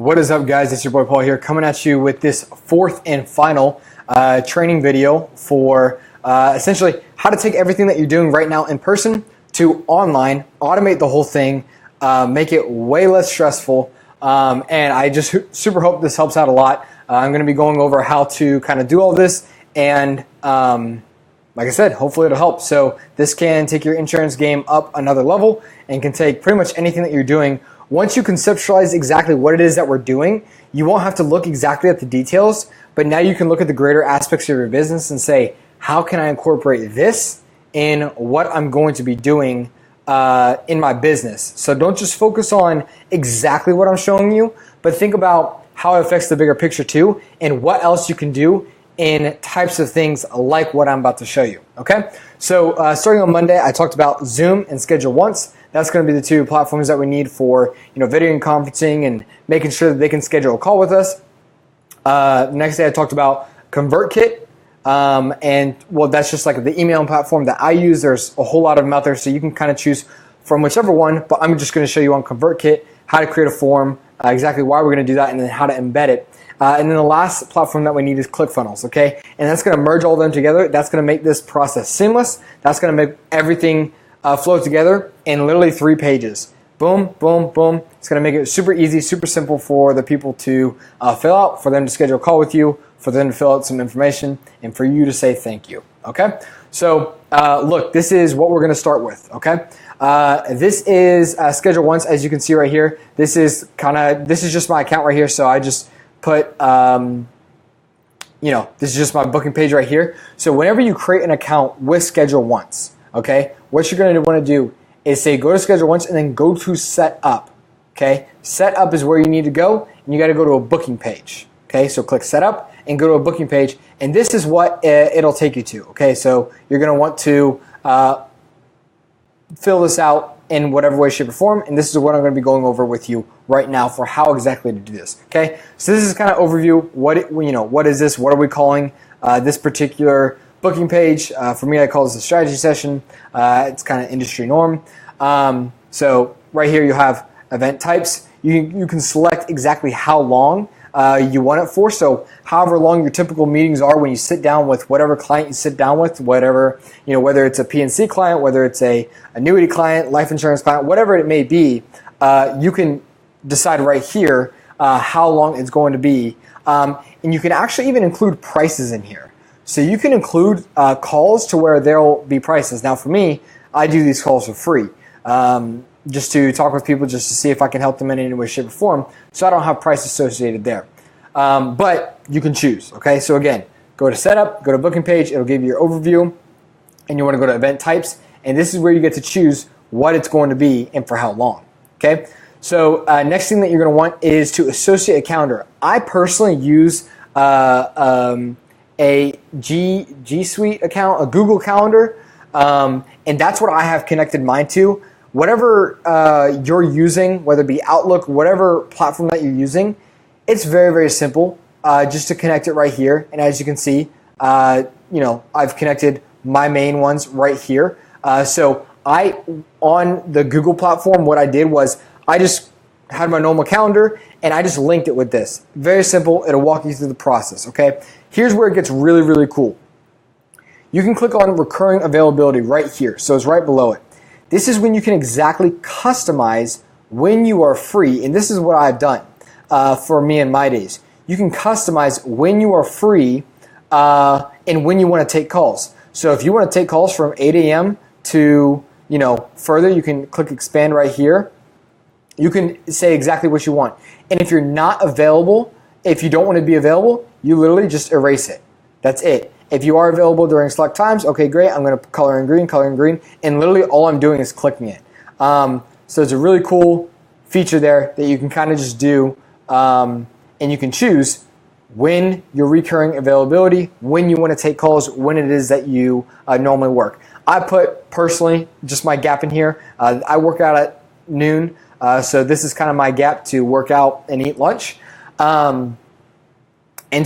What is up, guys? It's your boy Paul here, coming at you with this fourth and final training video for essentially how to take everything that you're doing right now in person to online, automate the whole thing, make it way less stressful, and I just super hope this helps out a lot. I'm going to be going over how to kind of do all this, and like I said, hopefully it'll help. So this can take your insurance game up another level and can take pretty much anything that you're doing. Once you conceptualize exactly what it is that we're doing, you won't have to look exactly at the details, but now you can look at the greater aspects of your business and say, how can I incorporate this in what I'm going to be doing in my business? So don't just focus on exactly what I'm showing you, but think about how it affects the bigger picture too, and what else you can do in types of things like what I'm about to show you, okay? So starting on Monday, I talked about Zoom and Schedule Once. That's going to be the two platforms that we need for video and conferencing and making sure that they can schedule a call with us. Next day, I talked about ConvertKit, and well, that's just like the emailing platform that I use. There's a whole lot of them out there, so you can kind of choose from whichever one, but I'm just going to show you on ConvertKit how to create a form, exactly why we're going to do that, and then how to embed it. And then the last platform that we need is ClickFunnels, okay? And that's going to merge all of them together. That's going to make this process seamless. That's going to make everything flow together in literally 3 pages. Boom, boom, boom. It's going to make it super easy, super simple for the people to fill out, for them to schedule a call with you, for them to fill out some information, and for you to say thank you, okay? So look, this is what we're going to start with, okay? This is Schedule Once, as you can see right here. This is just my account right here, so I just put, this is just my booking page right here. So whenever you create an account with Schedule Once, okay, what you're going to want to do is say go to Schedule Once and then go to Set Up, okay? Set Up is where you need to go, and you got to go to a booking page, okay? So click Set Up and go to a booking page, and this is what it'll take you to, okay? So you're going to want to fill this out in whatever way, shape, or form, and this is what I'm going to be going over with you right now for how exactly to do this, okay? So this is kind of overview. What is this? What are we calling this particular booking page? For me, I call this a strategy session. It's kind of industry norm. So right here you have event types. You can select exactly how long you want it for. So however long your typical meetings are when you sit down with whatever client you sit down with, whatever, whether it's a PNC client, whether it's a annuity client, life insurance client, whatever it may be, you can decide right here how long it's going to be. And you can actually even include prices in here. So you can include calls to where there'll be prices. Now for me, I do these calls for free, just to talk with people, just to see if I can help them in any way, shape, or form. So I don't have price associated there. But you can choose, okay? So again, go to Setup, go to Booking Page. It'll give you your overview, and you want to go to Event Types. And this is where you get to choose what it's going to be and for how long, okay? So next thing that you're going to want is to associate a calendar. I personally use a G Suite account, a Google Calendar, and that's what I have connected mine to. Whatever you're using, whether it be Outlook, whatever platform that you're using, it's very, very simple just to connect it right here. And as you can see, I've connected my main ones right here. So on the Google platform, what I did was I just had my normal calendar and I just linked it with this. Very simple. It'll walk you through the process, okay? Here's where it gets really, really cool. You can click on recurring availability right here. So it's right below it. This is when you can exactly customize when you are free. And this is what I've done for me in my days. You can customize when you are free and when you want to take calls. So if you want to take calls from 8 a.m. to, further, you can click expand right here. You can say exactly what you want. And if you're not available, if you don't want to be available, you literally just erase it. That's it. If you are available during select times, okay, great. I'm going to color in green, and literally all I'm doing is clicking it. So it's a really cool feature there that you can kind of just do, and you can choose when your recurring availability, when you want to take calls, when it is that you normally work. I put personally just my gap in here. I work out at noon, so this is kind of my gap to work out and eat lunch. And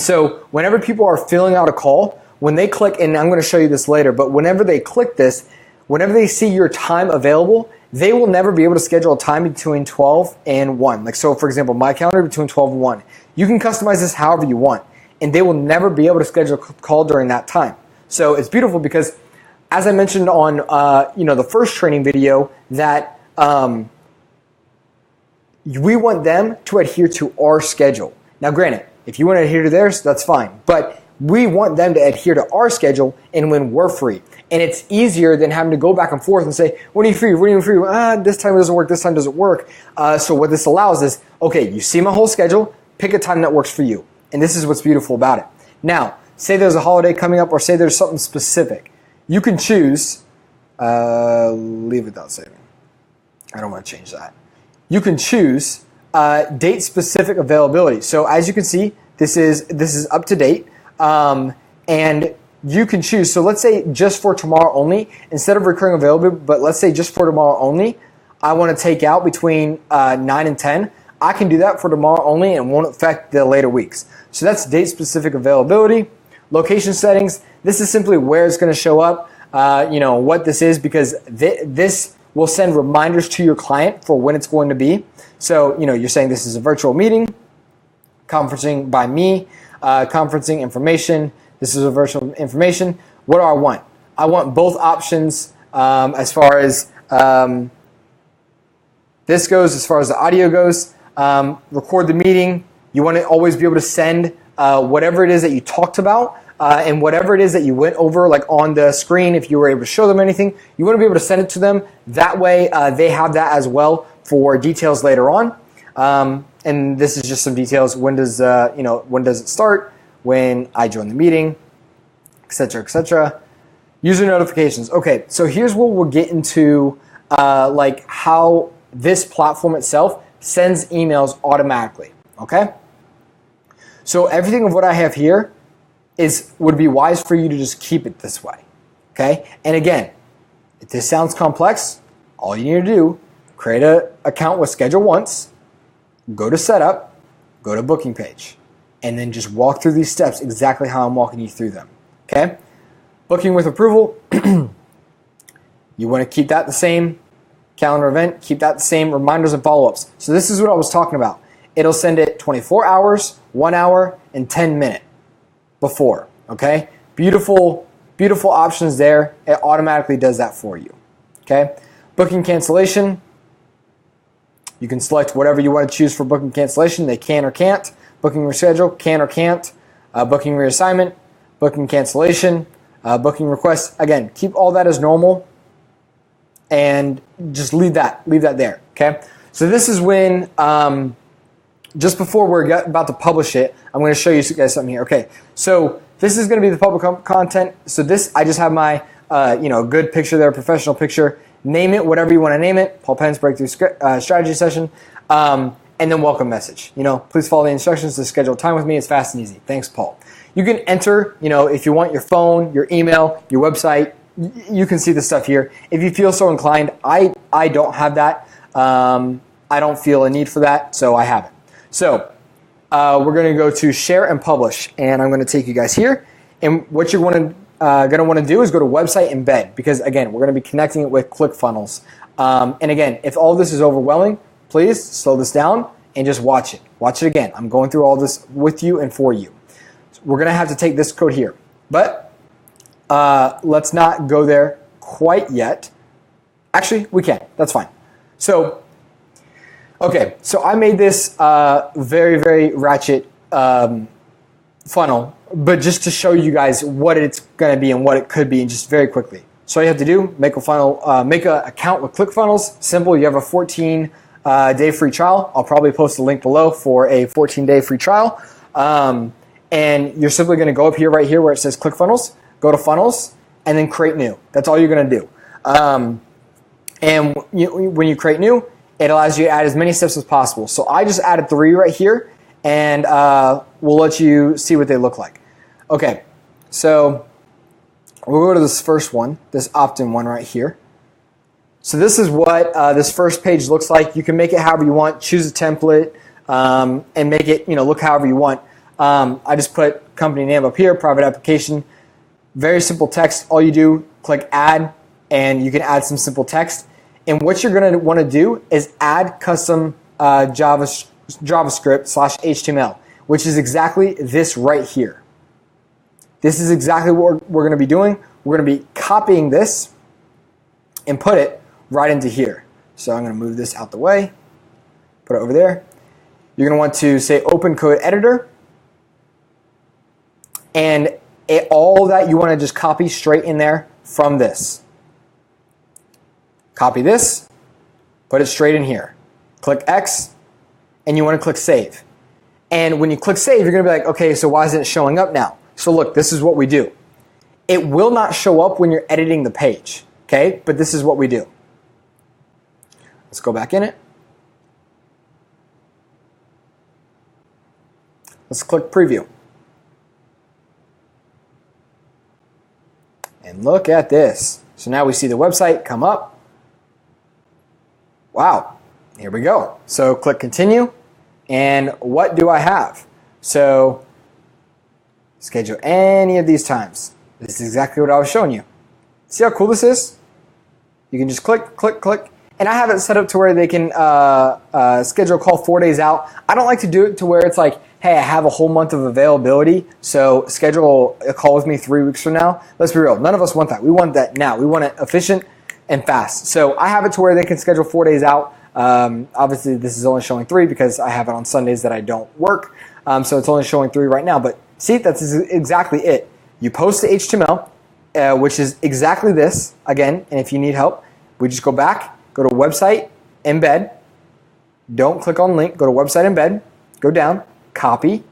so whenever people are filling out a call, when they click, and I'm going to show you this later, but whenever they click this, whenever they see your time available, they will never be able to schedule a time between 12 and 1. Like, so for example, my calendar between 12 and 1. You can customize this however you want, and they will never be able to schedule a call during that time. So it's beautiful because, as I mentioned on the first training video, that we want them to adhere to our schedule. Now, granted, if you want to adhere to theirs, that's fine, but we want them to adhere to our schedule and when we're free. And it's easier than having to go back and forth and say, when are you free? When are you free? This time doesn't work. This time doesn't work. So what this allows is, okay, you see my whole schedule, pick a time that works for you. And this is what's beautiful about it. Now, say there's a holiday coming up or say there's something specific. You can choose, leave without saving. I don't want to change that. You can choose date-specific availability. So as you can see, this is up to date. And you can choose, so let's say just for tomorrow only, instead of recurring availability, but let's say just for tomorrow only, I want to take out between 9 and 10. I can do that for tomorrow only and won't affect the later weeks. So that's date-specific availability. Location settings, this is simply where it's going to show up, what this is, because this will send reminders to your client for when it's going to be. So, you're saying this is a virtual meeting, conferencing by me, conferencing information. This is a virtual information. What do I want? I want both options as far as this goes, as far as the audio goes. Record the meeting. You want to always be able to send whatever it is that you talked about and whatever it is that you went over, like on the screen, if you were able to show them anything, you want to be able to send it to them. That way they have that as well for details later on. And this is just some details. When does it start? When I join the meeting, etc., etc. User notifications. Okay, so here's where we'll get into like how this platform itself sends emails automatically. Okay, so everything of what I have here would be wise for you to just keep it this way. Okay, and again, if this sounds complex, all you need to do, create an account with Schedule Once, go to Setup, go to Booking Page, and then just walk through these steps exactly how I'm walking you through them. Okay? Booking with approval, you want to keep that the same. Calendar event, keep that the same. Reminders and follow-ups. So this is what I was talking about. It'll send it 24 hours, 1 hour, and 10 minutes before. Okay? Beautiful, beautiful options there. It automatically does that for you. Okay? Booking cancellation, you can select whatever you want to choose for booking cancellation. They can or can't. Booking reschedule, can or can't. Booking reassignment, booking cancellation, booking request. Again, keep all that as normal and just leave that there, okay? So this is when, just before we're about to publish it, I'm going to show you guys something here. Okay, so this is going to be the public content. So this, I just have my, good picture there, professional picture. Name it whatever you want to name it. Paul Pence Breakthrough Strategy Session. And then welcome message. Please follow the instructions to schedule time with me. It's fast and easy. Thanks, Paul. You can enter, if you want, your phone, your email, your website. You can see the stuff here. If you feel so inclined, I don't have that. I don't feel a need for that, so I haven't. So we're going to go to share and publish, and I'm going to take you guys here. And what you're going to want to do is go to website embed, because again, we're going to be connecting it with ClickFunnels. And again, if all this is overwhelming, please slow this down and just watch it. Watch it again. I'm going through all this with you and for you. So we're going to have to take this code here. But let's not go there quite yet. Actually, we can. That's fine. So, okay. So I made this very, very ratchet funnel, but just to show you guys what it's going to be and what it could be, and just very quickly. So all you have to do, make a funnel, make an account with ClickFunnels. Simple. You have a 14-day free trial. I'll probably post a link below for a 14-day free trial. And you're simply going to go up here, right here, where it says ClickFunnels. Go to Funnels, and then create new. That's all you're going to do. And when you create new, it allows you to add as many steps as possible. So I just added 3 right here, and we'll let you see what they look like. Okay, so we'll go to this first one, this opt-in one right here. So this is what this first page looks like. You can make it however you want. Choose a template and make it look however you want. I just put company name up here, private application. Very simple text. All you do, click add, and you can add some simple text. And what you're going to want to do is add custom JavaScript/HTML, which is exactly this right here. This is exactly what we're going to be doing. We're going to be copying this and put it right into here. So I'm going to move this out the way, put it over there. You're going to want to say Open Code Editor, and all that you want to just copy straight in there from this. Copy this, put it straight in here. Click X, and you want to click Save. And when you click Save, you're going to be like, okay, so why isn't it showing up now? So look, this is what we do. It will not show up when you're editing the page, okay? But this is what we do. Let's go back in it. Let's click Preview. And look at this. So now we see the website come up. Wow, here we go. So click Continue. And what do I have? So schedule any of these times. This is exactly what I was showing you. See how cool this is? You can just click, click, click. And I have it set up to where they can schedule a call 4 days out. I don't like to do it to where it's like, hey, I have a whole month of availability, so schedule a call with me 3 weeks from now. Let's be real. None of us want that. We want that now. We want it efficient and fast. So I have it to where they can schedule 4 days out. Obviously, this is only showing 3 because I have it on Sundays that I don't work. So it's only showing 3 right now. But see, that's exactly it. You post the HTML, which is exactly this, again, and if you need help, we just go back, go to Website, Embed. Don't click on Link. Go to Website, Embed. Go down, copy,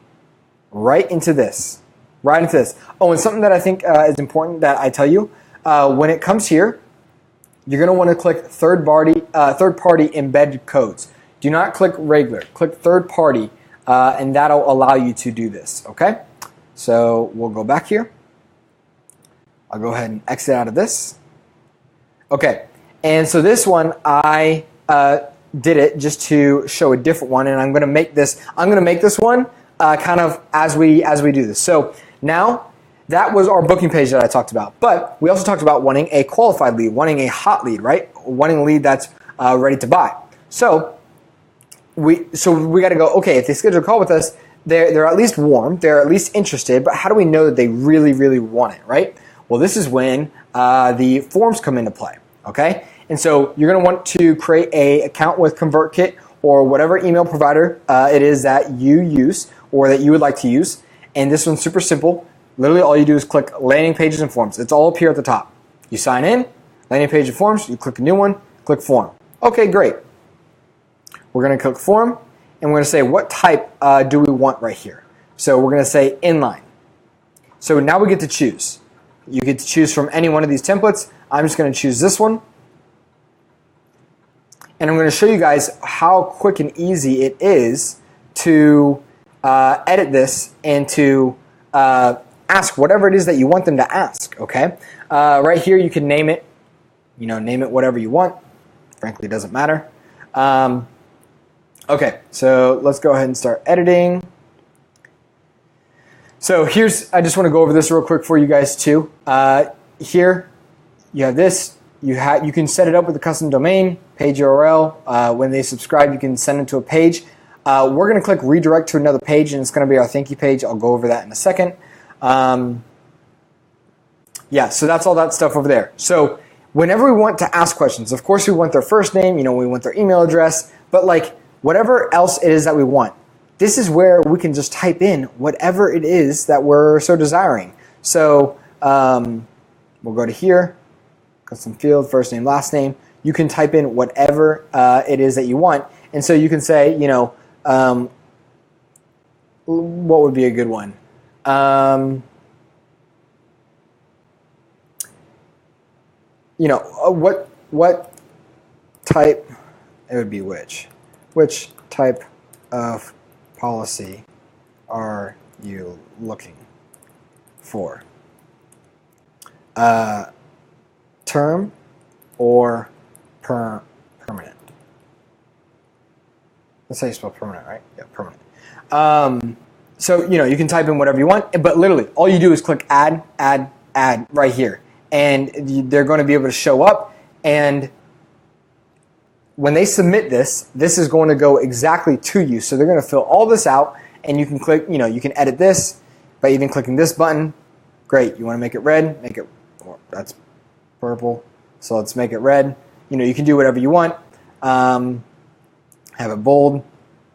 right into this. Right into this. Oh, and something that I think is important that I tell you, when it comes here, you're going to want to click third-party embed codes. Do not click regular. Click third-party, and that'll allow you to do this, okay? So we'll go back here. I'll go ahead and exit out of this. Okay, and so this one I did it just to show a different one, and I'm going to make this one kind of as we do this. So now that was our booking page that I talked about, but we also talked about wanting a qualified lead, wanting a hot lead, right? Wanting a lead that's ready to buy. So we got to go. Okay, if they schedule a call with us, they're at least warm, they're at least interested. But how do we know that they really, really want it, right? Well, this is when the forms come into play. Okay, and so you're going to want to create a account with ConvertKit or whatever email provider it is that you use or that you would like to use. And this one's super simple. Literally, all you do is click landing pages and forms. It's all up here at the top. You sign in, landing page and forms. You click a new one, click form. Okay, great. We're going to click form, and we're going to say what type do we want right here. So we're going to say inline. So now we get to choose. You get to choose from any one of these templates. I'm just going to choose this one. And I'm going to show you guys how quick and easy it is to edit this and to ask whatever it is that you want them to ask, okay? Right here you can name it, name it whatever you want. Frankly, it doesn't matter. Okay, so let's go ahead and start editing. So I just want to go over this real quick for you guys too. Here, you have this. You can set it up with a custom domain, page URL. When they subscribe, you can send them to a page. We're going to click redirect to another page, and it's going to be our thank you page. I'll go over that in a second. Yeah, so that's all that stuff over there. So whenever we want to ask questions, of course we want their first name, we want their email address, but like whatever else it is that we want, this is where we can just type in whatever it is that we're so desiring. So we'll go to here, custom field, first name, last name. You can type in whatever it is that you want. And so you can say, what would be a good one? What type, it would be which type of policy are you looking for? Term or permanent? That's how you spell permanent, right? Yeah, permanent. So, you can type in whatever you want, but literally all you do is click add right here. And they're going to be able to show up, and when they submit this, this is going to go exactly to you. So they're going to fill all this out, and you can click, you can edit this by even clicking this button. Great. You want to make it red, make it, that's purple. So let's make it red. You can do whatever you want. Have it bold.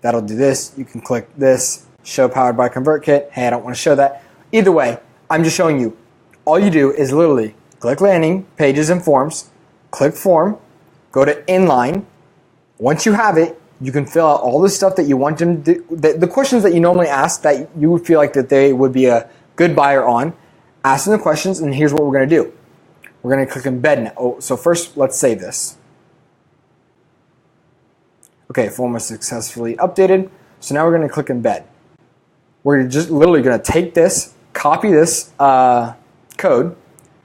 That'll do this. You can click this, show powered by ConvertKit. Hey, I don't want to show that. Either way, I'm just showing you. All you do is literally click landing, pages and forms, click form, go to inline. Once you have it, you can fill out all the stuff that you want them to do, the questions that you normally ask that you would feel like that they would be a good buyer on. Ask them the questions, and here's what we're going to do. We're going to click embed now. Oh, so first, let's save this. Okay, form is successfully updated. So now we're going to click embed. We're just literally going to take this, copy this code,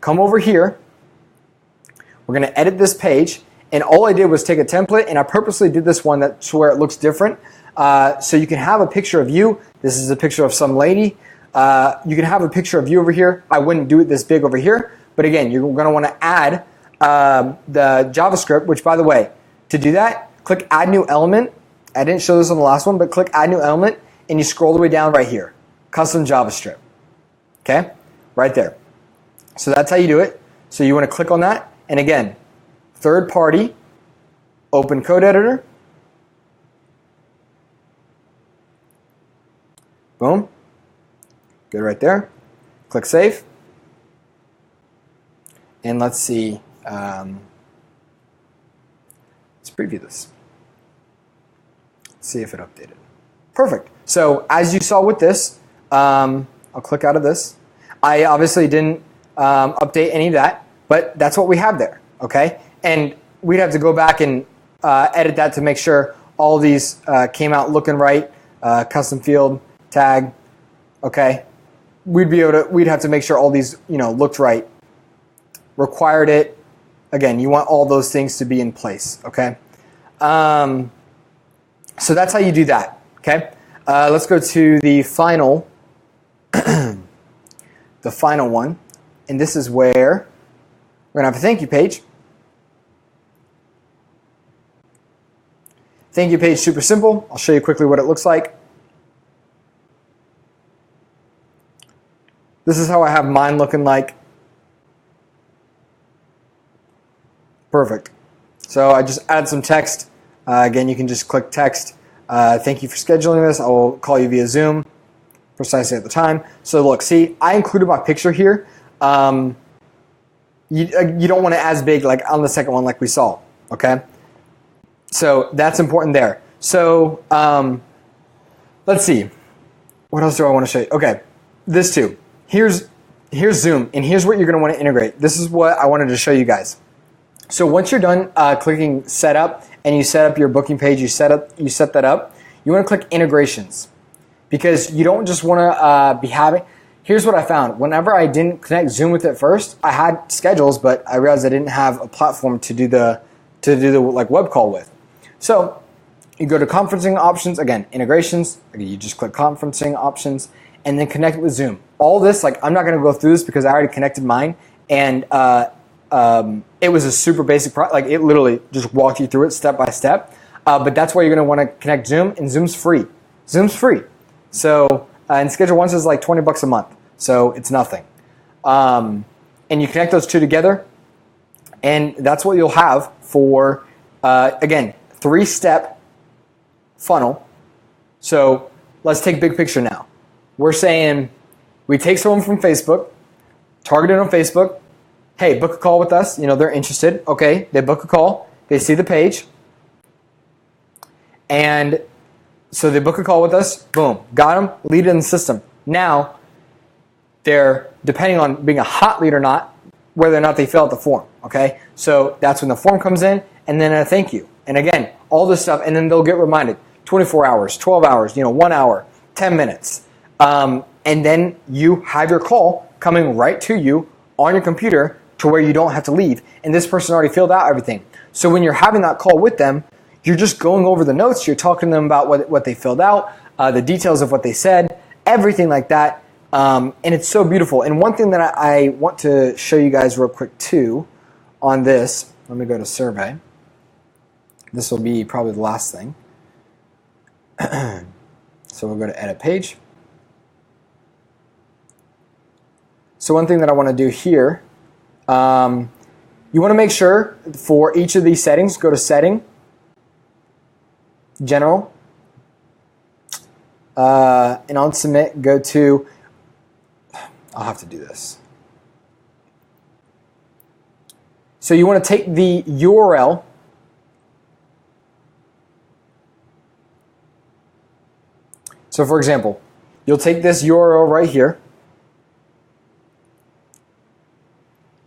come over here. We're going to edit this page. And all I did was take a template, and I purposely did this one that's where it looks different. So you can have a picture of you. This is a picture of some lady. You can have a picture of you over here. I wouldn't do it this big over here. But again, you're going to want to add the JavaScript, which, by the way, to do that, click Add New Element. I didn't show this on the last one, but click Add New Element, and you scroll the way down right here. Custom JavaScript. Okay? Right there. So that's how you do it. So you want to click on that. And again, third party, open code editor. Boom. Good right there. Click save. And let's see. Let's preview this. Let's see if it updated. Perfect. So as you saw with this, I'll click out of this. I obviously didn't update any of that, but that's what we have there. Okay. And we'd have to go back and edit that to make sure all these came out looking right. Custom field, tag, okay. We'd have to make sure all these, looked right. Required it. Again, you want all those things to be in place, okay. So that's how you do that, okay. Let's go to the final, the final one, and this is where we're gonna have a thank you page. Thank you page, super simple. I'll show you quickly what it looks like. This is how I have mine looking like. Perfect. So I just added some text. Again, you can just click text. Thank you for scheduling this. I will call you via Zoom precisely at the time. So look, see, I included my picture here. You don't want it as big like on the second one like we saw, okay? So that's important there. So let's see. What else do I want to show you? Okay, this too. Here's Zoom, and here's what you're going to want to integrate. This is what I wanted to show you guys. So once you're done clicking setup and you set up your booking page, you set that up, you want to click integrations, because you don't just want to be having. Here's what I found. Whenever I didn't connect Zoom with it first, I had schedules, but I realized I didn't have a platform to do the like web call with. So you go to conferencing options, again, integrations, you just click conferencing options, and then connect it with Zoom. All this, like, I'm not going to go through this because I already connected mine, and it was a super basic like it literally just walked you through it step by step. But that's why you're going to want to connect Zoom, and Zoom's free. Zoom's free. So and Schedule Once is like $20 a month, so it's nothing. And you connect those two together, and that's what you'll have for again, 3-step funnel. So let's take big picture now. We're saying we take someone from Facebook, target it on Facebook. Hey, book a call with us. They're interested. Okay, they book a call. They see the page. And so they book a call with us. Boom, got them, lead in the system. Now, they're, depending on being a hot lead or not, whether or not they fill out the form. Okay, so that's when the form comes in, and then a thank you. And again, all this stuff, and then they'll get reminded 24 hours, 12 hours, 1 hour, 10 minutes. And then you have your call coming right to you on your computer to where you don't have to leave. And this person already filled out everything. So when you're having that call with them, you're just going over the notes. You're talking to them about what they filled out, the details of what they said, everything like that. And it's so beautiful. And one thing that I want to show you guys real quick too on this, let me go to survey. This will be probably the last thing. So we'll go to edit page. So one thing that I want to do here, you want to make sure for each of these settings, go to setting, general, and on submit, go to, I'll have to do this. So you want to take the URL, so for example, you'll take this URL right here,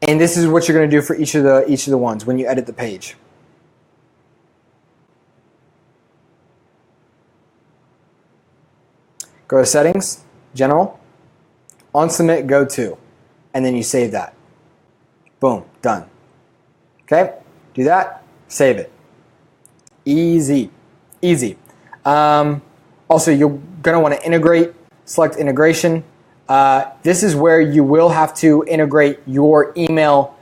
and this is what you're going to do for each of the ones when you edit the page. Go to settings, general, on submit, go to, and then you save that. Boom, done. Okay, do that, save it. Easy, easy. Also, you're going to want to integrate, select integration. This is where you will have to integrate your email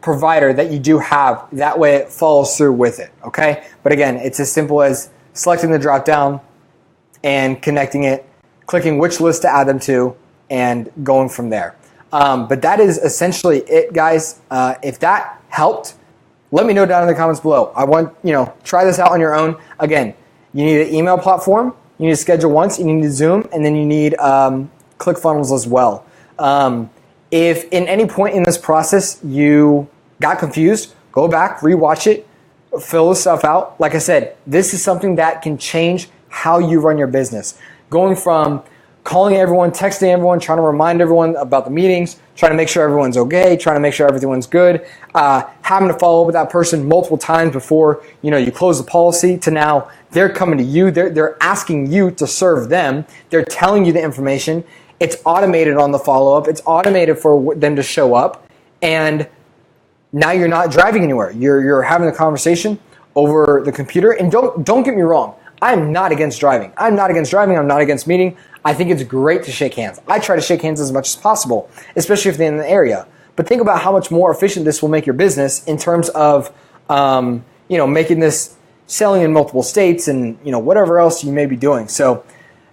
provider that you do have. That way it follows through with it, okay? But again, it's as simple as selecting the drop down and connecting it, clicking which list to add them to, and going from there. But that is essentially it, guys. If that helped, let me know down in the comments below. I want, try this out on your own. Again, you need an email platform, you need to schedule once, you need Zoom, and then you need ClickFunnels as well. If in any point in this process you got confused, go back, rewatch it, fill this stuff out. Like I said, this is something that can change how you run your business. Going from calling everyone, texting everyone, trying to remind everyone about the meetings, trying to make sure everyone's okay, trying to make sure everyone's good, having to follow up with that person multiple times before you close the policy, to now they're coming to you, they're asking you to serve them, they're telling you the information, it's automated on the follow-up, it's automated for them to show up, and now you're not driving anywhere. You're having a conversation over the computer, and don't get me wrong, I'm not against driving. I'm not against meeting. I think it's great to shake hands. I try to shake hands as much as possible, especially if they're in the area. But think about how much more efficient this will make your business in terms of, making this selling in multiple states and, whatever else you may be doing. So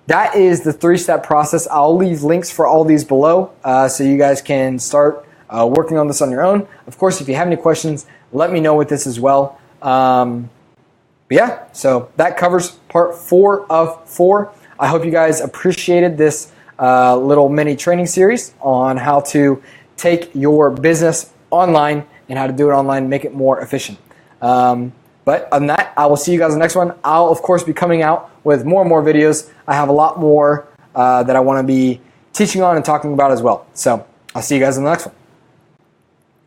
that is the 3-step process. I'll leave links for all these below so you guys can start working on this on your own. Of course, if you have any questions, let me know with this as well. But yeah, so that covers part 4 of 4. I hope you guys appreciated this little mini training series on how to take your business online and how to do it online, make it more efficient. But other than that, I will see you guys in the next one. I'll, of course, be coming out with more and more videos. I have a lot more that I want to be teaching on and talking about as well. So I'll see you guys in the next one.